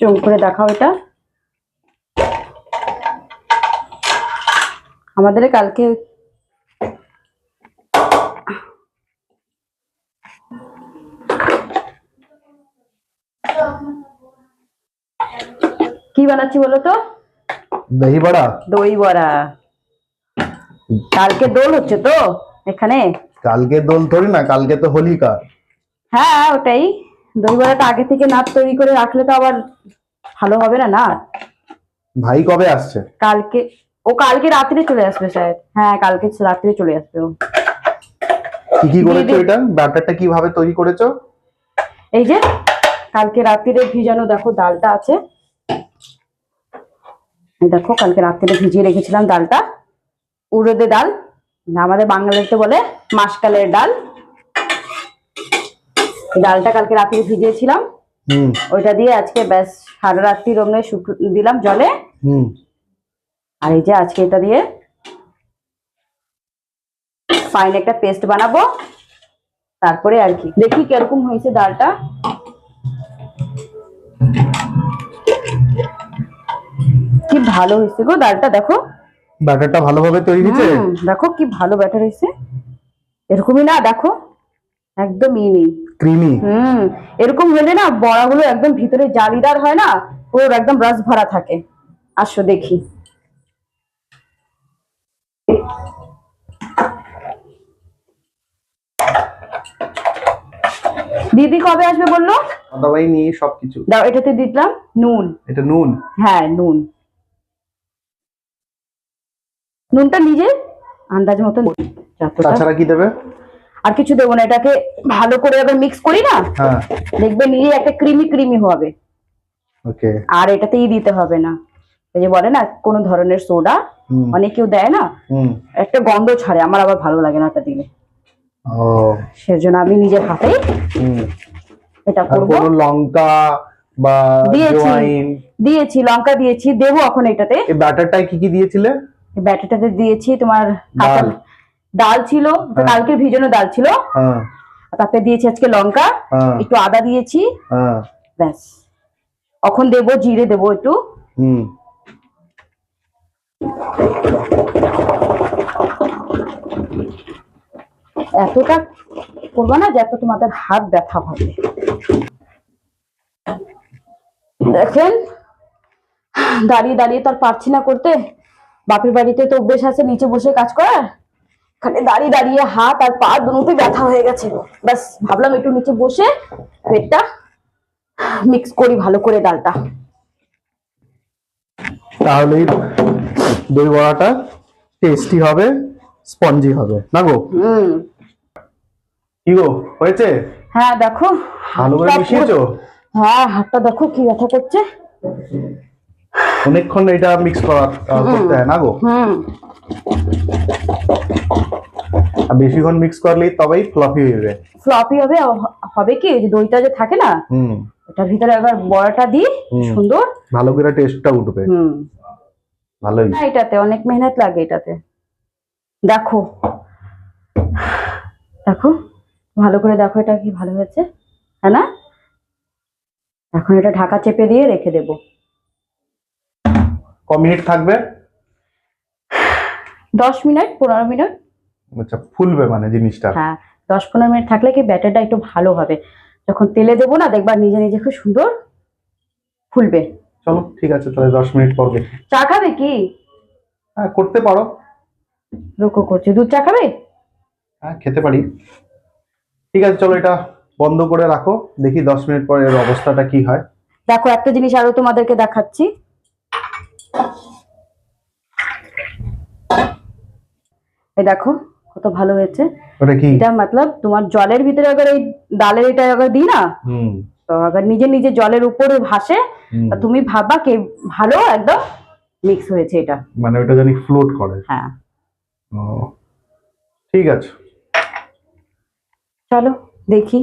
জম করে দেখাও এটা। আমাদের কালকে কি বানাচ্ছি বলো তো? দহি বড়া। দই বড়া। কালকে দোল হচ্ছে তো এখানে। কালকে দোল থোড়ি না, কালকে তো হোলিকা। হ্যাঁ ওটাই। দই বড়াটা আগে থেকে না তৈরি করে রাখলে তো আবার ভালো হবে না। না ভাই কবে আসছে? কালকে। ও কালকে রাত্রে চলে আসবে স্যার। হ্যাঁ কালকে রাত্রে চলে আসবে ও। কি কি করেছো এটা? ব্যাটারটা কিভাবে তৈরি করেছো? এই যে কালকে রাত্রে ভিজানো, দেখো ডালটা আছে। এই দেখো কালকে রাত্রে ভিজিয়ে রেখেছিলাম ডালটা। উড়দে ডাল, আমাদের বাঙালিতে বলে মাসকালের ডাল। ডালটা কালকে রাত্রে ভিজিয়েছিলাম। ওইটা দিয়ে আজকে ব্যাস সারা রাত্রি রমনে দিলাম জলে। আর এই যে আজকে এটা দিয়ে ফাইন একটা পেস্ট বানাবো। তারপরে আর কি দেখি কিরকম হয়েছে ডালটা। কি ভালো হয়েছে গো ডালটা, দেখো ব্যাটারটা ভালোভাবে তৈরি হয়েছে। দেখো কি ভালো ব্যাটার হয়েছে। এরকমই না, দেখো একদম ক্রিমি। এরকম হলে না বড়াগুলো একদম ভিতরে জালিদার হয় না, পুরো একদম রস ভরা থাকে। আসো দেখি। দিদি কবে আসবে বললো? দাদাভাই নিয়ে সবকিছু দাও। এটাতে দিলাম নুন। এটা নুন? হ্যাঁ নুন। নুনটা নিজে আন্দাজ মতন। তাছাড়া কি দেবে? আর কিছু দেবো না। এটাকে ভালো করে আবার মিক্স করি না, দেখবে নিজে একটা ক্রিমি ক্রিমি হবে। ওকে। আর এটাতেই দিতে হবে না, এই যে বলে না কোনো ধরনের সোডা, অনেক কেউ দেয় না, একটা গন্ধ ছাড়ে, আমার আবার ভালো লাগে না এটা দিলে। সেজন্য আমি নিজের হাতেই এটা করব। লঙ্কা বা দিয়েছি লঙ্কা দিয়েছি, দেবো এখন এটাতে। এই ব্যাটারটায় কি কি দিয়েছিলে? ব্যাটারটাতে দিয়েছি তোমার ডাল ছিল, কালকে ভিজানো ডাল ছিল। তাতে দিয়েছি আজকে লঙ্কা, একটু আদা দিয়েছি, ব্যাস। এখন দেবো জিরে, দেবো একটু। এতটা করবো না যে এত তোমাদের হাত ব্যথা হবে। দেখেন দাঁড়িয়ে দাঁড়িয়ে তো আর পারছি না করতে। বাপের বাড়িতে তো অভ্যেস আছে নিচে বসে কাজ করার, এখানে দাঁড়িয়ে দাঁড়িয়ে হাত আর পা দুটোতে ব্যথা হয়ে গেছে। ব্যাস ভাবলাম একটু নিচে বসে পেটটা মিক্স করি ভালো করে ডালটা, তাহলেই দই বড়াটা টেস্টি হবে, স্পঞ্জি হবে না গো? কি গো হয়েছে? হ্যাঁ দেখো ভালো করে মিশিয়েছো? হ্যাঁ হাতটা দেখো কি ব্যথা করছে। অনেকক্ষণ এটা মিক্স করতে হয় না গো? আর বেশিক্ষণ মিক্স করলেই তবেই ফ্লপি হবে। ফ্লপি হবে। হবে কি যে দইটা যে থাকে না, ওটার ভিতরে আবার বড়াটা দিই সুন্দর ভালো করে টেস্টটা উঠবে। ভালোই। এটাতে অনেক মেহনত লাগে এটাতে। দেখো দেখো ভালো করে দেখো, এটা কি ভালো হয়েছে, হ্যাঁ না? এখন এটা ঢাকা চেপে দিয়ে রেখে দেব। ক মিনিট থাকবে? 10 মিনিট 15 মিনিট। আচ্ছা ফুলবে মানে জিনিসটা? হ্যাঁ 10-15 মিনিট থাকলে কি ব্যাটারটা একটু ভালো হবে। যখন তেলে দেবো না দেখবা নিজে নিজে খুব সুন্দর ফুলবে। চলো ঠিক আছে, তাহলে 10 মিনিট পর দেখি। চা খাবে কি? হ্যাঁ করতে পারো। রুকো করছি, দুধ চা খাবে? হ্যাঁ খেতে পারি। ঠিক আছে চলো এটা বন্ধ করে রাখো, দেখি 10 মিনিট পরে এর অবস্থাটা কি হয়। দেখো একটা জিনিস আরো তোমাদেরকে দেখাচ্ছি। এই দেখো কত ভালো হয়েছে। ওটা কি? এটা মতলব তোমার জলের ভিতরে अगर এই ডালের এটা अगर দিই না, তো अगर নিজে নিজে জলের উপরে ভাসে, তুমি ভাববা কি ভালো একদম মিক্স হয়েছে এটা, মানে ওটা জানি ফ্লোট করে। হ্যাঁ ও ঠিক আছে চলো দেখি।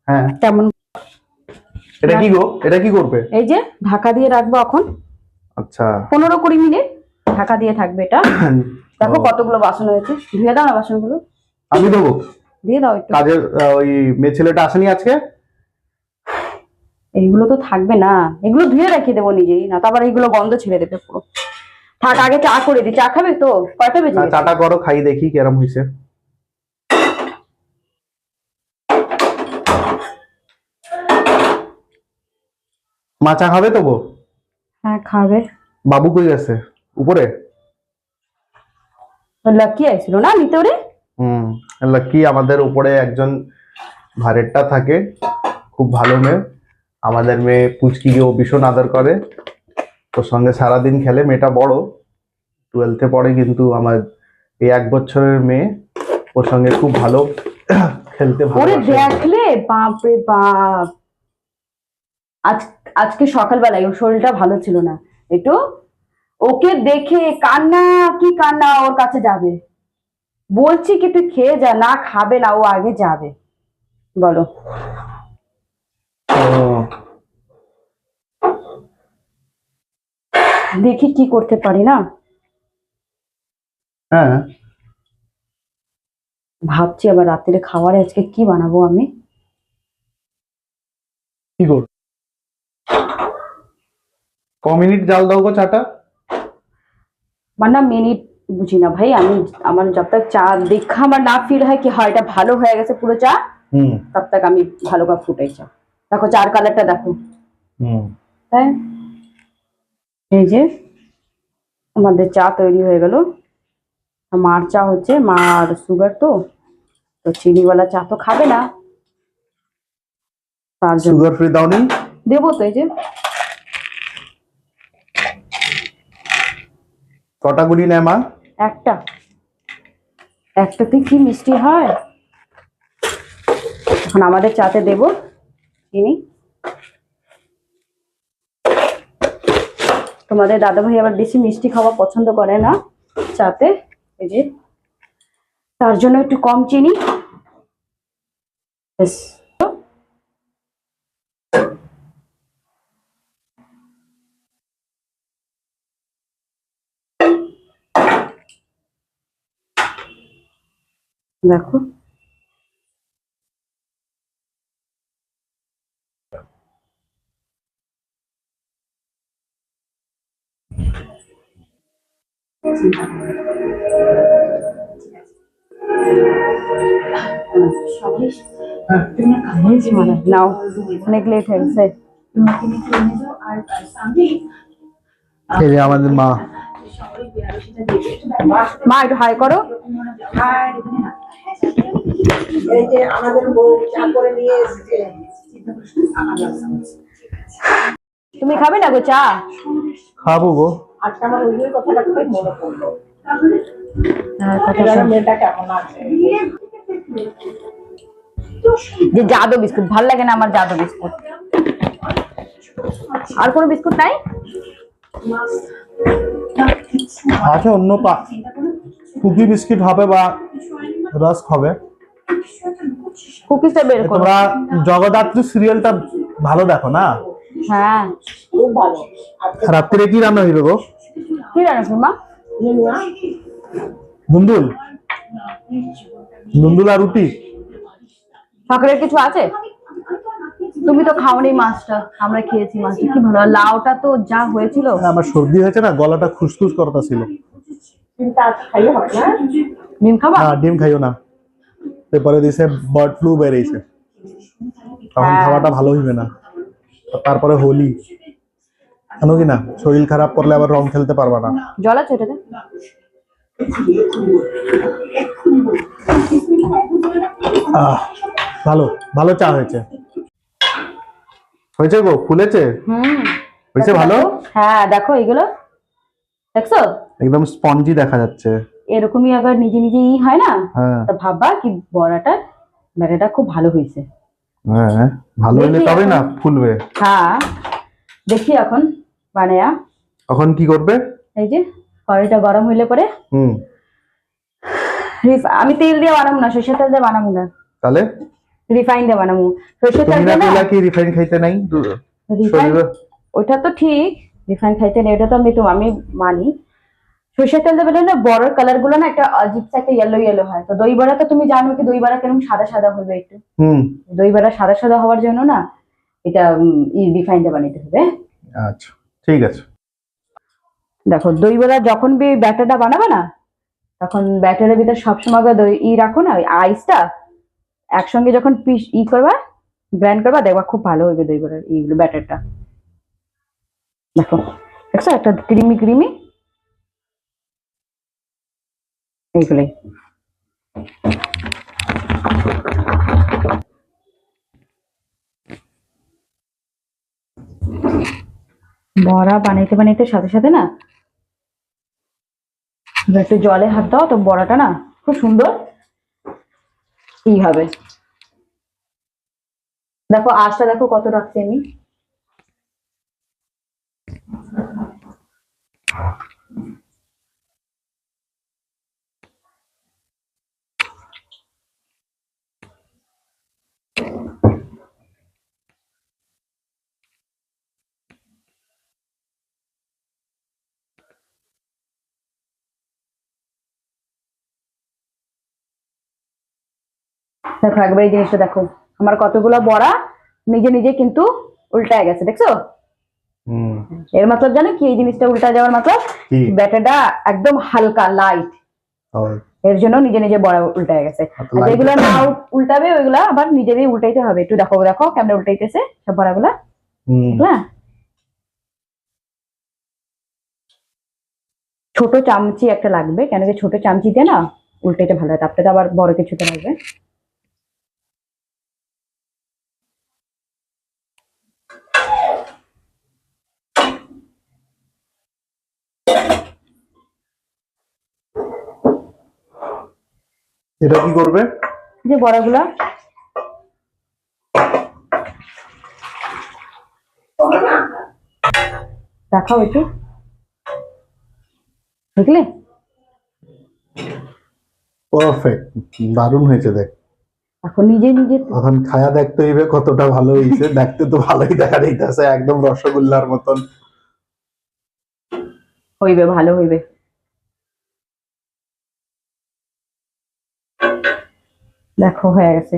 হ্যাঁ কেমন। এটা কি গো, এটা কি করবে? এই যে ঢাকা দিয়ে রাখবো এখন। আচ্ছা 15-20 মিনিট ঢাকা দিয়ে থাকবে এটা। দেখো কতগুলো বাসন হয়েছে, ধুয়ে দাও না বাসনগুলো। আমি দেবো? দিয়ে দাও একটু। কাজের ওই মেয়ে ছেলেটা আসেনি আজকে? এইগুলো তো থাকবে না, এগুলো ধুয়ে রেখে দেবো নিজেই, না তো আবার এইগুলো গন্ধ ছেড়ে দেবে পুরো। থাক, আগে চা করে দিই। চা খাবে তো? কয়টা বেজে গেছে? চাটা করো, খাই দেখি কেরম হয়েছে। মা চা খাবে তো গো? হ্যাঁ খাবে। বাবু কই গেছে? উপরে? লাকি আইছিল না নিতে ওরে? হুম। লাকি আমাদের উপরে একজন ভাড়েরটা থাকে, খুব ভালো মেয়ে। আমাদের মেয়ে পুচকিকে ও ভীষণ আদর করে, ওর সঙ্গে সারাদিন খেলে। মেয়েটা বড়, 12th-এ পড়ে, কিন্তু আমার এই 1 বছরের মেয়ে ওর সঙ্গে খুব ভালো খেলতে ওরে ভালোবাসে। দেখলে বাপ রে বাপ, আজ আজকে সকালবেলায় ওর শরীরটা ভালো ছিল না একটু, ওকে দেখে কান্না কি কান্না, ওর কাছে যাবে। বলছি কি তুই খেয়ে যা, না খাবে না, ও আগে যাবে। বলো। ও, দেখি কি করতে পারি না। হ্যাঁ। ভাবছি আবার রাত্রে খাবারে আজকে কি বানাবো আমি। কি কর, মিনিট জাল দাও গো চাটা। মানে মিনিট বুঝি না ভাই আমি, আমার জব তক চা দেখা আমার না ফিল হয় কি হয় এটা ভালো হয়ে গেছে পুরো চা, হুম তব তক আমি ভালো করে ফুটাই চা। দেখো চার কালারটা দেখো। হুম। তাই এই যে আমাদের চা তৈরি হয়ে গেল। মার চা হচ্ছে, মার সুগার তো, তো চিনিওয়ালা চা তো খাবে না, তার জন্য সুগার ফ্রি দাও নি? দেবো তো। এই যে কটা গুলি নেয় মা? একটা, একটাতে কি মিষ্টি হয়। এখন আমাদের চাতে দেবো চিনি। তোমাদের দাদা ভাই আবার বেশি মিষ্টি খাওয়া পছন্দ করে না চাতে, এই যে তার জন্য একটু কম চিনি। ব্যাস। দেখো নাও, অনেক লেট হয়ে গেছে। এই যে আমাদের মা। মা একটু হাই করো। এই যে আমাদের বউ চা করে নিয়ে এসেছে। তুমি খাবে না গো চা? খাবো গো। আজকে আমার ওই কথাটা খুব মনে পড়লো। কথা এবারে শোন। মেয়েটা কেমন আছে? যে জাদু বিস্কুট ভাল লাগে না আমার, জাদু বিস্কুট। আর কোনো বিস্কুট নাই? আছে অন্য কুকি বিস্কিট হবে বা রাস্ক হবে। কুকিজটা বের করো। তোমরা জগদ্ধাত্রী সিরিয়ালটা ভালো দেখো না? হ্যাঁ। খুব ভালো। আজকে রাত্রে কি রান্না হইবে গো? কি রান্না মা? নেনুয়া দুন্দুল, দুন্দুল আর রুটি। সকালের কিছু আছে? তুমি তো খাওনি মাছটা, আমরা খেয়েছি মাছটা, কি ভালো। আর লাউটা তো যা হয়েছিল। আমার সর্দি হয়েছে না, গলাটা খুসখুস করতা ছিল। চিন্তা আজ খাইলে হবে না। ডিম খাবা? না ডিম খাইও না, পেপারে দিছে বার্ড ফ্লু বেরিয়েছে, তখন হ্যাঁ। খাওয়াটা ভালো হইবে না। তারপরে হোলি, জানো কি না, শরীর খারাপ করলে আবার রং খেলতে পারবা না। জল আছে এটাতে? ভালো ভালো চা হয়েছে। হয়েছে গো, ফুলেছে? হুম। হয়েছে ভালো। হ্যাঁ দেখো এগুলো, দেখছো একদম স্পঞ্জি দেখা যাচ্ছে। এরকমই আবার নিজে নিজে ই হয় না, হ্যাঁ তা ভাববা কি ব্যাটাটা খুব ভালো হয়েছে। হ্যাঁ, ভালো হলে দেখি তবে এখন। না ফুলবে। হ্যাঁ দেখি এখন বানায়া। এখন কি করবে? এই যে কড়াইটা গরম হইলে পরে হুম। আমি তেল দিয়ে বানাবো না, সরষের তেল দিয়ে বানাবো না, তাহলে রিফাইন দিয়ে বানাবো। সরষের তেল তুমি না দিয়ে না, কইলা কি রিফাইন খাইতে নাই? রিফাইন শরীরে- ওটা তো ঠিক, রিফাইন খাইতে নেই, ওটা তো আমি মানি। সরষের তেল দিয়ে না বড়ার কালার গুলো না একটা অজিব সা একটা ইয়েলো ইয়েলো হয়। তো দই বড়া তো তুমি জানো কি দই বড়া কেরকম সাদা সাদা হবে একটু, হুম। দই বড়া সাদা সাদা হওয়ার জন্য না এটা রিফাইনটা বানাতে হবে। আচ্ছা ঠিক আছে। দেখো দই বড়া যখন ব্যাটারটা বানাবে না, তখন ব্যাটারের ভিতর সবসময় দই রাখো না, ওই আইসটা একসঙ্গে যখন করবা, গ্রাইন্ড করবা, দেখবা খুব ভালো হবে দই বড়ার এইগুলো ব্যাটারটা। দেখো দেখছো একটা ক্রিমি ক্রিমি, এইগুলোই। বড়া বানাইতে বানাইতে সাথে সাথে না একটু জলে হাত দাও, তো বড়াটা না খুব সুন্দর ই হবে। দেখো আঁচটা দেখো কত রাখছি আমি। দেখো একবার এই জিনিসটা দেখো, আমার কতগুলো বড়া নিজে নিজে কিন্তু উল্টায় গেছে, দেখছো? এর মতলব জানো কি এই জিনিসটা উল্টা যাওয়ার মতলব? ব্যাটারটা একদম হালকা লাইট, এর জন্য নিজে নিজে বড়া উল্টায় গেছে। আর যেগুলো না উল্টাবে ওইগুলা আবার নিজেরই উল্টাইতে হবে। একটু দেখো দেখো কেমন উল্টাইতেছে সব বড়াগুলা, বুঝলা? ছোট চামচি একটা লাগবে, কেন কি ছোট চামচি দিয়ে না উল্টাইতে ভালো হয়, তারপরে তো আবার বড় কিছুতে লাগবে। এটা কি করবে? যে বড়াগুলা দেখাও একটু, বুঝলে? পারফেক্ট, দারুণ হয়েছে। দেখ এখন নিজে নিজে এখন খায়া দেখতে হইবে কতটা ভালো হয়েছে। দেখতে তো ভালোই দেখা যাইতেছে, একদম রসগোল্লার মতন হইবে, ভালো হইবে। দেখো হয়ে গেছে।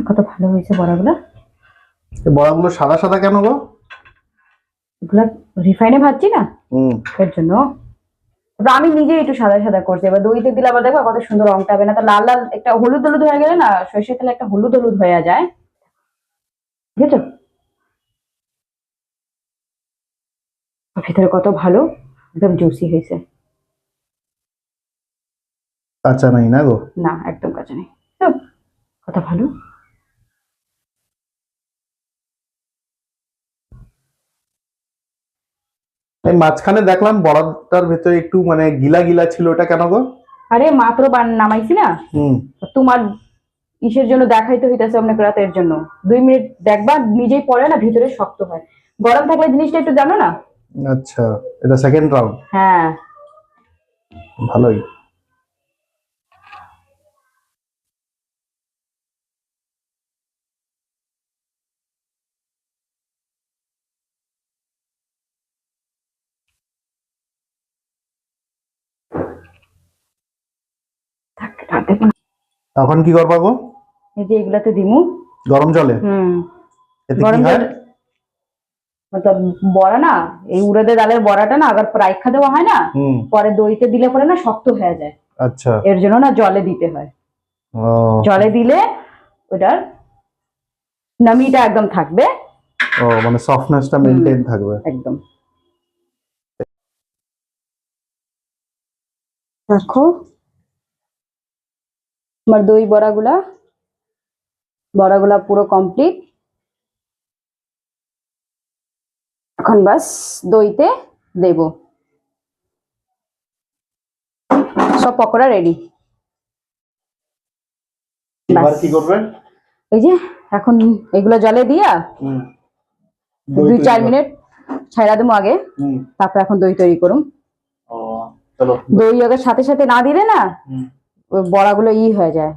কত ভালো হয়েছে বড়াগুলা। বড়াগুলো সাদা সাদা কেন গো? এগুলা রিফাইনে ভাজছি না, এর জন্য। আমি নিজে একটু সাদা সাদা করছি, এবার দইতে দিলে আবার দেখবা কত সুন্দর রংটা হবে না, তো লাল লাল একটা হলুদ হলুদ হয়ে গেলে না, সর্ষের তেলে একটা হলুদ হলুদ হয়ে যায়, ঠিক আছে? ভিতরে কত ভালো একদম জুসি হয়েছে। কাঁচা নাই না গো? না একদম কাঁচা নেই, কত ভালো। এই মাঝখানে দেখলাম বড়াটার ভেতরে একটু মানে গিলা গিলা ছিল, ওটা কেন গো? আরে মাত্র নামাইছি না, তোমার ইসের জন্য দেখাইতে হইতেছে অনেক রাত, এর জন্য 2 মিনিট দেখবা নিজেই পড়ে না, ভিতরে শক্ত হয়। গরম থাকলে জিনিসটা একটু জানো না। আচ্ছা, এটা সেকেন্ড রাউন্ড। হ্যাঁ ভালোই। এখন কি করবা গো? এই যে এগুলাতে দিমু গরম জলে। এতে কি হয়? মতলব বড়া না, এই উড়াদের ডালের বড়াটা না আবার রাইখা দেওয়া হয় না, পরে দইতে দিলে পরে না শক্ত হয়ে যায়। আচ্ছা, এর জন্য না জলে দিতে হয়। জলে দিলে ওটার নামিটা একদম থাকবে, মানে সফটনেসটা মেইনটেইন থাকবে একদম। দেখো আমার দই বড়াগুলা পুরো কমপ্লিট। এখন বাস দইতে দেব, সব পকোড়া রেডি। এবার কি করবে? এই যে এখন এগুলো জলে দিয়া 2-4 মিনিট ছাইড়া দেবো আগে, তারপর এখন দই তৈরি করুম। দই আগে সাথে সাথে না দিলে না ওই বড়াগুলো হয়ে যায়,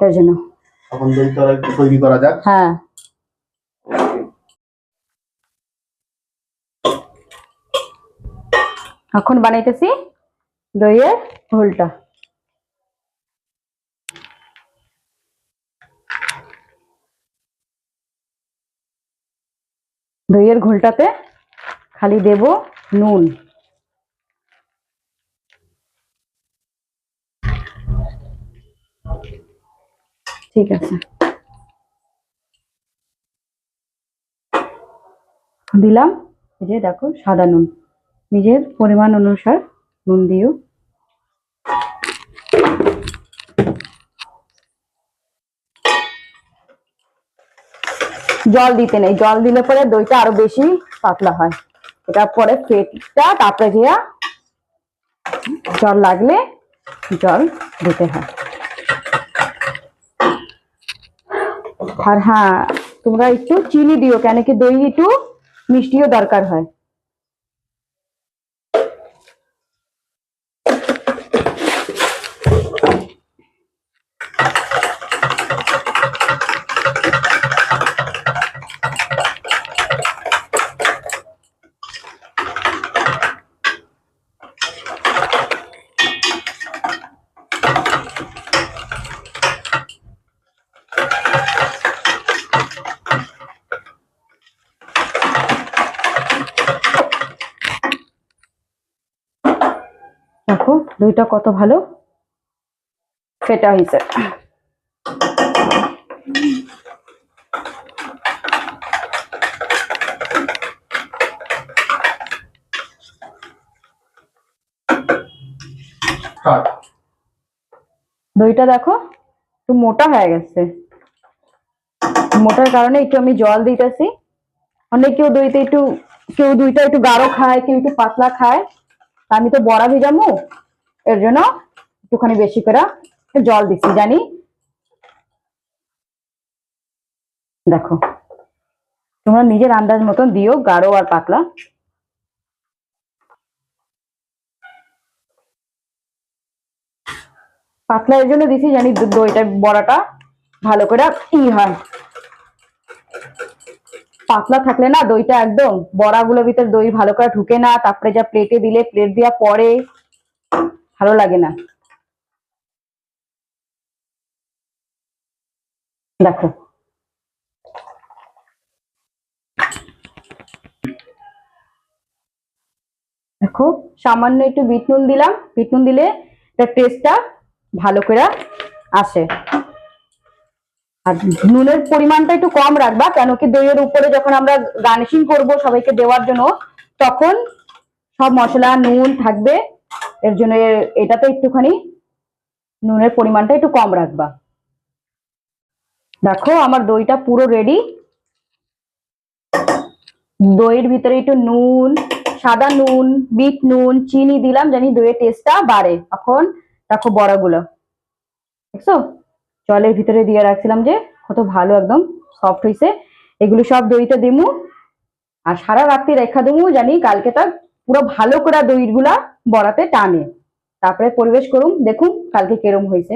এর জন্য এখন দই তৈরি করা যাক। হ্যাঁ এখন বানাইতেছি দইয়ের ঘোলটা। দইয়ের ঘোলটাতে খালি দেব নুন, ঠিক আছে, দিলাম। এই যে দেখো সাদা নুন, নিজের পরিমাণ অনুসার নুন দিও। জল দিতে নেই, জল দিলে পরে দইটা আরো বেশি পাতলা হয়। এটা পরে ফেটটা তারপরে দিয়া জল লাগলে জল দিতে হয়। আর হ্যাঁ, তোমরা একটু চিনি দিও, কেন কি দই একটু মিষ্টিও দরকার হয়। দেখো দইটা কত ভালো ফেটা হয়েছে। দইটা দেখো একটু মোটা হয়ে গেছে, মোটার কারণে একটু আমি জল দিতেছি। অনেক কেউ দইতে একটু, কেউ দইটা একটু গাঢ় খায়, কেউ একটু পাতলা খায়। আমি তো বড়া ভিজামু, এর জন্য একটুখানি বেশি করে জল দিচ্ছি। জানি দেখো তোমরা নিজের আন্দাজ মতন দিও গাঢ় আর পাতলা। পাতলা এর জন্য দিছি জানি দইটা বড়াটা ভালো করে হয়। পাতলা থাকলে না দইটা একদম বড়াগুলোর ভিতর দই ভালো করে ঢুকে না, তারপরে যা প্লেটে দিলে প্লেট দিয়া পরে ভালো লাগে না। দেখো দেখো সামান্য একটু বিট নুন দিলাম, বিট নুন দিলে তার টেস্টটা ভালো করে আসে। আর নুনের পরিমাণটা একটু কম রাখবা, কেন কি দইয়ের উপরে যখন আমরা গার্নিশিং করব সবাইকে দেওয়ার জন্য, তখন সব মশলা নুন থাকবে। এর জন্য এটাতে একটুখানি নুনের পরিমাণটা একটু কম রাখবা। দেখো আমার দইটা পুরো রেডি। দইয়ের ভিতরে একটু নুন, সাদা নুন, বিট নুন, চিনি দিলাম জানি দইয়ের টেস্টটা বাড়ে। এখন দেখো বড়াগুলো দেখছো জলের ভিতরে দিয়ে রাখছিলাম যে কত ভালো একদম সফট হয়েছে। এগুলো সব দইতে দিমু আর সারা রাত্রি রেখা দিমু, জানি কালকে তা পুরো ভালো করে দইগুলা বড়াতে টানে। তারপরে পরিবেশ করুম, দেখুন কালকে কেরম হয়েছে।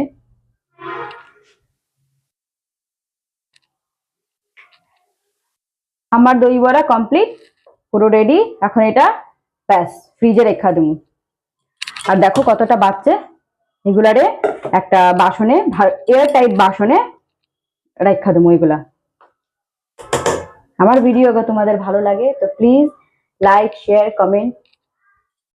আমার দই বড়া কমপ্লিট, পুরো রেডি। এখন এটা ব্যাস ফ্রিজে রেখা দিমু। আর দেখো কতটা বাচ্চে, এগুলারে একটা বাসনে, এয়ার টাইট বাসনে রেখা দেবো এগুলা। আমার ভিডিও তোমাদের ভালো লাগে তো প্লিজ লাইক শেয়ার কমেন্ট